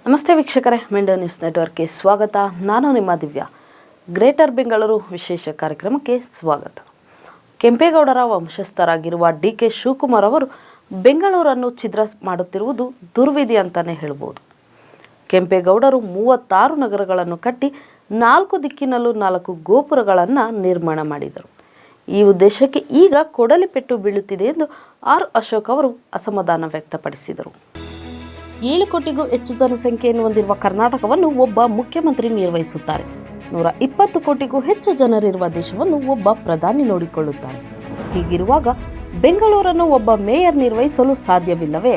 ನಮಸ್ತೆ ವೀಕ್ಷಕರೇ, ಮೆಂಡೋ ನ್ಯೂಸ್ ನೆಟ್ವರ್ಕ್ಗೆ ಸ್ವಾಗತ. ನಾನು ನಿಮ್ಮ ದಿವ್ಯಾ. ಗ್ರೇಟರ್ ಬೆಂಗಳೂರು ವಿಶೇಷ ಕಾರ್ಯಕ್ರಮಕ್ಕೆ ಸ್ವಾಗತ. ಕೆಂಪೇಗೌಡರ ವಂಶಸ್ಥರಾಗಿರುವ ಡಿ.ಕೆ. ಶಿವಕುಮಾರ್ ಅವರು ಬೆಂಗಳೂರನ್ನು ಛಿದ್ರ ಮಾಡುತ್ತಿರುವುದು ದುರ್ವಿಧಿ ಅಂತಲೇ ಹೇಳ್ಬೋದು. ಕೆಂಪೇಗೌಡರು 36 ನಗರಗಳನ್ನು ಕಟ್ಟಿ 4 ದಿಕ್ಕಿನಲ್ಲೂ 4 ಗೋಪುರಗಳನ್ನು ನಿರ್ಮಾಣ ಮಾಡಿದರು. ಈ ಉದ್ದೇಶಕ್ಕೆ ಈಗ ಕೊಡಲಿ ಪೆಟ್ಟು ಬೀಳುತ್ತಿದೆ ಎಂದು ಆರ್ ಅಶೋಕ್ ಅವರು ಅಸಮಾಧಾನ ವ್ಯಕ್ತಪಡಿಸಿದರು. 7 ಕೋಟಿಗೂ ಹೆಚ್ಚು ಜನಸಂಖ್ಯೆಯನ್ನು ಹೊಂದಿರುವ ಕರ್ನಾಟಕವನ್ನು ಒಬ್ಬ ಮುಖ್ಯಮಂತ್ರಿ ನಿರ್ವಹಿಸುತ್ತಾರೆ. 120 ಕೋಟಿಗೂ ಹೆಚ್ಚು ಜನರಿರುವ ದೇಶವನ್ನು ಒಬ್ಬ ಪ್ರಧಾನಿ ನೋಡಿಕೊಳ್ಳುತ್ತಾರೆ. ಹೀಗಿರುವಾಗ ಬೆಂಗಳೂರನ್ನು ಒಬ್ಬ ಮೇಯರ್ ನಿರ್ವಹಿಸಲು ಸಾಧ್ಯವಿಲ್ಲವೇ?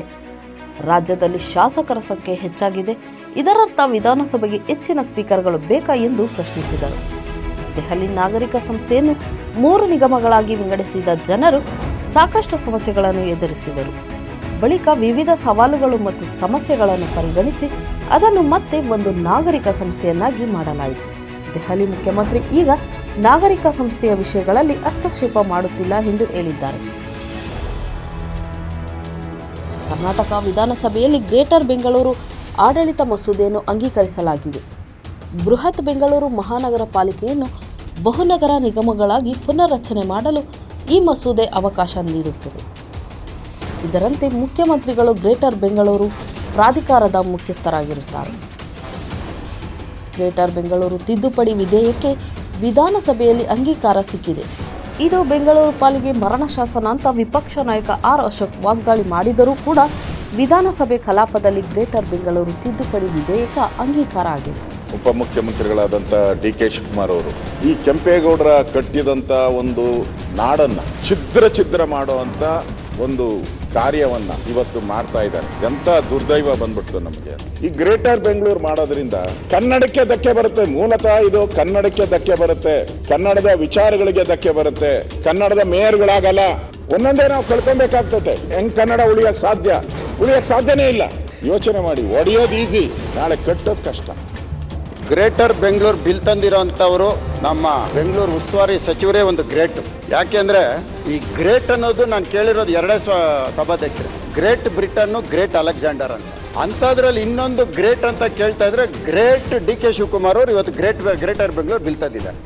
ರಾಜ್ಯದಲ್ಲಿ ಶಾಸಕರ ಸಂಖ್ಯೆ ಹೆಚ್ಚಾಗಿದೆ. ಇದರರ್ಥ ವಿಧಾನಸಭೆಗೆ ಹೆಚ್ಚಿನ ಸ್ಪೀಕರ್ಗಳು ಬೇಕಾ ಎಂದು ಪ್ರಶ್ನಿಸಿದರು. ದೆಹಲಿ ನಾಗರಿಕ ಸಂಸ್ಥೆಯನ್ನು 3 ನಿಗಮಗಳಾಗಿ ವಿಂಗಡಿಸಿದ ಜನರು ಸಾಕಷ್ಟು ಸಮಸ್ಯೆಗಳನ್ನು ಎದುರಿಸಿದರು. ಬಳಿಕ ವಿವಿಧ ಸವಾಲುಗಳು ಮತ್ತು ಸಮಸ್ಯೆಗಳನ್ನು ಪರಿಗಣಿಸಿ ಅದನ್ನು ಮತ್ತೆ ಒಂದು ನಾಗರಿಕ ಸಂಸ್ಥೆಯನ್ನಾಗಿ ಮಾಡಲಾಯಿತು. ದೆಹಲಿ ಮುಖ್ಯಮಂತ್ರಿ ಈಗ ನಾಗರಿಕ ಸಂಸ್ಥೆಯ ವಿಷಯಗಳಲ್ಲಿ ಹಸ್ತಕ್ಷೇಪ ಮಾಡುತ್ತಿಲ್ಲ ಎಂದು ಹೇಳಿದ್ದಾರೆ. ಕರ್ನಾಟಕ ವಿಧಾನಸಭೆಯಲ್ಲಿ ಗ್ರೇಟರ್ ಬೆಂಗಳೂರು ಆಡಳಿತ ಮಸೂದೆಯನ್ನು ಅಂಗೀಕರಿಸಲಾಗಿದೆ. ಬೃಹತ್ ಬೆಂಗಳೂರು ಮಹಾನಗರ ಪಾಲಿಕೆಯನ್ನು ಬಹುನಗರ ನಿಗಮಗಳಾಗಿ ಪುನರ್ರಚನೆ ಮಾಡಲು ಈ ಮಸೂದೆ ಅವಕಾಶ ನೀಡುತ್ತದೆ. ಇದರಂತೆ ಮುಖ್ಯಮಂತ್ರಿಗಳು ಗ್ರೇಟರ್ ಬೆಂಗಳೂರು ಪ್ರಾಧಿಕಾರದ ಮುಖ್ಯಸ್ಥರಾಗಿರುತ್ತಾರೆ. ಗ್ರೇಟರ್ ಬೆಂಗಳೂರು ತಿದ್ದುಪಡಿ ವಿಧೇಯಕಕ್ಕೆ ವಿಧಾನಸಭೆಯಲ್ಲಿ ಅಂಗೀಕಾರ ಸಿಕ್ಕಿದೆ. ಇದು ಬೆಂಗಳೂರು ಪಾಲಿಗೆ ಮರಣ ಶಾಸನ ಅಂತ ವಿಪಕ್ಷ ನಾಯಕ ಆರ್ ಅಶೋಕ್ ವಾಗ್ದಾಳಿ ಮಾಡಿದರೂ ಕೂಡ ವಿಧಾನಸಭೆ ಕಲಾಪದಲ್ಲಿ ಗ್ರೇಟರ್ ಬೆಂಗಳೂರು ತಿದ್ದುಪಡಿ ವಿಧೇಯಕ ಅಂಗೀಕಾರ ಆಗಿದೆ. ಉಪಮುಖ್ಯಮಂತ್ರಿಗಳಾದಂಥ ಡಿ.ಕೆ. ಶಿವಕುಮಾರ್ ಅವರು ಈ ಕೆಂಪೇಗೌಡರ ಕಟ್ಟಿದಂಥ ಒಂದು ನಾಡನ್ನ ಛಿದ್ರ ಮಾಡುವಂಥ ಒಂದು ಕಾರ್ಯವನ್ನ ಇವತ್ತು ಮಾಡ್ತಾ ಇದ್ದಾರೆ. ಎಂತ ದುರ್ದೈವ ಬಂದ್ಬಿಡ್ತು ನಮಗೆ. ಈ ಗ್ರೇಟರ್ ಬೆಂಗಳೂರು ಮಾಡೋದ್ರಿಂದ ಕನ್ನಡಕ್ಕೆ ಧಕ್ಕೆ ಬರುತ್ತೆ. ಮೂಲತಃ ಇದು ಕನ್ನಡಕ್ಕೆ ಧಕ್ಕೆ ಬರುತ್ತೆ, ಕನ್ನಡದ ವಿಚಾರಗಳಿಗೆ ಧಕ್ಕೆ ಬರುತ್ತೆ. ಕನ್ನಡದ ಮೇಯರ್ಗಳಾಗಲ್ಲ, ಒಂದೊಂದೇ ನಾವು ಕಳ್ಕೊಬೇಕಾಗ್ತದೆ. ಹೆಂಗ್ ಕನ್ನಡ ಉಳಿಯಕ್ ಸಾಧ್ಯನೇ ಇಲ್ಲ. ಯೋಚನೆ ಮಾಡಿ, ಒಡೆಯೋದು ಈಸಿ, ನಾಳೆ ಕಟ್ಟೋದು ಕಷ್ಟ. ಗ್ರೇಟರ್ ಬೆಂಗಳೂರು ಬಿಲ್ ತಂದಿರೋಂಥವರು ನಮ್ಮ ಬೆಂಗಳೂರು ಉಸ್ತುವಾರಿ ಸಚಿವರೇ ಒಂದು ಗ್ರೇಟ್. ಯಾಕೆಂದ್ರೆ ಈ ಗ್ರೇಟ್ ಅನ್ನೋದು ನಾನು ಕೇಳಿರೋದು 2 ಸಭಾಧ್ಯಕ್ಷರು, ಗ್ರೇಟ್ ಬ್ರಿಟನ್ನು, ಗ್ರೇಟ್ ಅಲೆಕ್ಸಾಂಡರ್ ಅಂತ. ಅಂಥದ್ರಲ್ಲಿ ಇನ್ನೊಂದು ಗ್ರೇಟ್ ಅಂತ ಕೇಳ್ತಾ ಇದ್ರೆ ಗ್ರೇಟ್ ಡಿ.ಕೆ. ಶಿವಕುಮಾರ್ ಅವರು ಇವತ್ತು ಗ್ರೇಟರ್ ಬೆಂಗಳೂರು ಬಿಲ್ ತಂದಿದ್ದಾರೆ.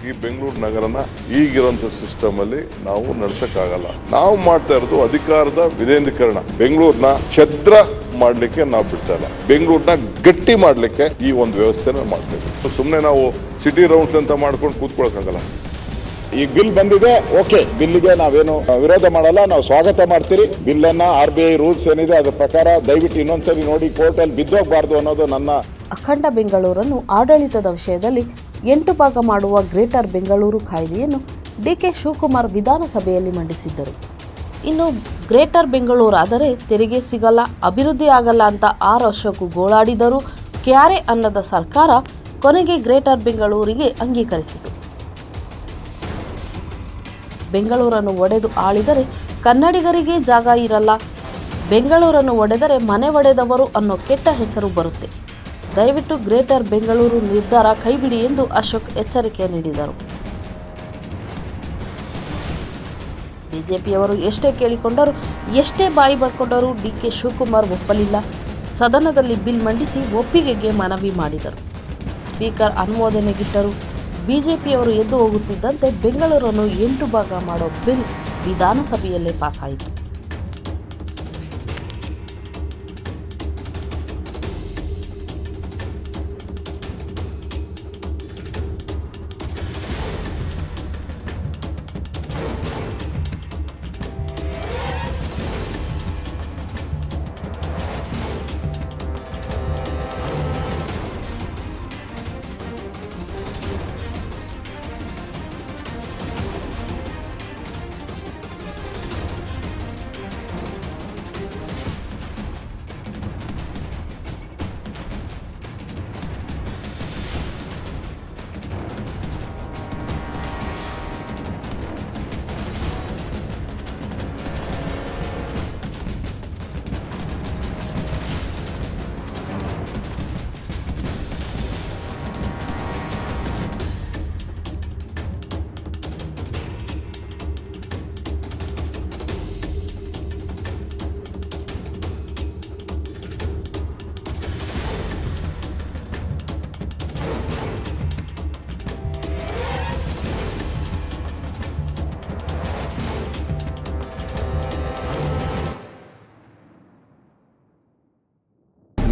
ಈ ಬೆಂಗಳೂರು ನಗರನ ಈಗಿರೋಂಥ ಸಿಸ್ಟಮ್ ಅಲ್ಲಿ ನಾವು ನಡ್ಸಕ್ಕಾಗಲ್ಲ. ನಾವು ಮಾಡ್ತಾ ಇರೋದು ಅಧಿಕಾರದ ವಿಕೇಂದ್ರೀಕರಣ. ಬೆಂಗಳೂರನ್ನ ಛದ್ರ ಮಾಡ್ಲಿಕ್ಕೆ ನಾವು ಬಿಡ್ತಲ್ಲ, ಬೆಂಗಳೂರನ್ನ ಗಟ್ಟಿ ಮಾಡ್ಲಿಕ್ಕೆ ಈ ಒಂದು ವ್ಯವಸ್ಥೆನ ಮಾಡ್ತೇವೆ. ಸುಮ್ಮನೆ ನಾವು ಸಿಟಿ ರೌಂಡ್ಸ್ ಅಂತ ಮಾಡ್ಕೊಂಡು ಕೂತ್ಕೊಳಕ್ಕಾಗಲ್ಲ. ಈ ಬಿಲ್ ಬಂದಿದೆ, ಓಕೆ, ಬಿಲ್ಗೆ ನಾವೇನು ವಿರೋಧ ಮಾಡಲ್ಲ, ನಾವು ಸ್ವಾಗತ ಮಾಡ್ತೀರಿ. ಬಿಲ್ ಅನ್ನ RBI ರೂಲ್ಸ್ ಏನಿದೆ ಅದ್ರ ಪ್ರಕಾರ ದಯವಿಟ್ಟು ಇನ್ನೊಂದ್ಸರಿ ನೋಡಿ, ಕೋರ್ಟಲ್ಲಿ ಬಿದ್ದೋಗ್ಬಾರ್ದು ಅನ್ನೋದು ನನ್ನ. ಅಖಂಡ ಬೆಂಗಳೂರನ್ನು ಆಡಳಿತದ ವಿಷಯದಲ್ಲಿ 8 ಭಾಗ ಮಾಡುವ ಗ್ರೇಟರ್ ಬೆಂಗಳೂರು ಕಾಯ್ದೆಯನ್ನು ಡಿ.ಕೆ. ಶಿವಕುಮಾರ್ ವಿಧಾನಸಭೆಯಲ್ಲಿ ಮಂಡಿಸಿದ್ದರು. ಇನ್ನು ಗ್ರೇಟರ್ ಬೆಂಗಳೂರಾದರೆ ತೆರಿಗೆ ಸಿಗಲ್ಲ, ಅಭಿವೃದ್ಧಿ ಆಗಲ್ಲ ಅಂತ ಆರ್ ಅಶೋಕ್ ಗೋಳಾಡಿದರೂ ಕ್ಯಾರೆ ಅನ್ನದ ಸರ್ಕಾರ ಕೊನೆಗೆ ಗ್ರೇಟರ್ ಬೆಂಗಳೂರಿಗೆ ಅಂಗೀಕರಿಸಿತು. ಬೆಂಗಳೂರನ್ನು ಒಡೆದು ಆಳಿದರೆ ಕನ್ನಡಿಗರಿಗೆ ಜಾಗ ಇರಲ್ಲ, ಬೆಂಗಳೂರನ್ನು ಒಡೆದರೆ ಮನೆ ಒಡೆದವರು ಅನ್ನೋ ಕೆಟ್ಟ ಹೆಸರು ಬರುತ್ತೆ. ದಯವಿಟ್ಟು ಗ್ರೇಟರ್ ಬೆಂಗಳೂರು ನಿರ್ಧಾರ ಕೈಬಿಡಿ ಎಂದು ಅಶೋಕ್ ಎಚ್ಚರಿಕೆ ನೀಡಿದರು. ಬಿಜೆಪಿಯವರು ಎಷ್ಟೇ ಕೇಳಿಕೊಂಡರೂ, ಎಷ್ಟೇ ಬಾಯಿ ಬಡ್ಕೊಂಡರೂ ಡಿ.ಕೆ. ಶಿವಕುಮಾರ್ ಒಪ್ಪಲಿಲ್ಲ. ಸದನದಲ್ಲಿ ಬಿಲ್ ಮಂಡಿಸಿ ಒಪ್ಪಿಗೆಗೆ ಮನವಿ ಮಾಡಿದರು. ಸ್ಪೀಕರ್ ಅನುಮೋದನೆಗಿಟ್ಟರು. ಬಿಜೆಪಿಯವರು ಎದ್ದು ಹೋಗುತ್ತಿದ್ದಂತೆ ಬೆಂಗಳೂರನ್ನು 8 ಭಾಗ ಮಾಡೋ ಬಿಲ್ ವಿಧಾನಸಭೆಯಲ್ಲೇ ಪಾಸಾಯಿತು.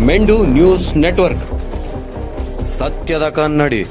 ಮೆಂಡು ನ್ಯೂಸ್ ನೆಟ್ವರ್ಕ್, ಸತ್ಯದ ಕನ್ನಡಿ.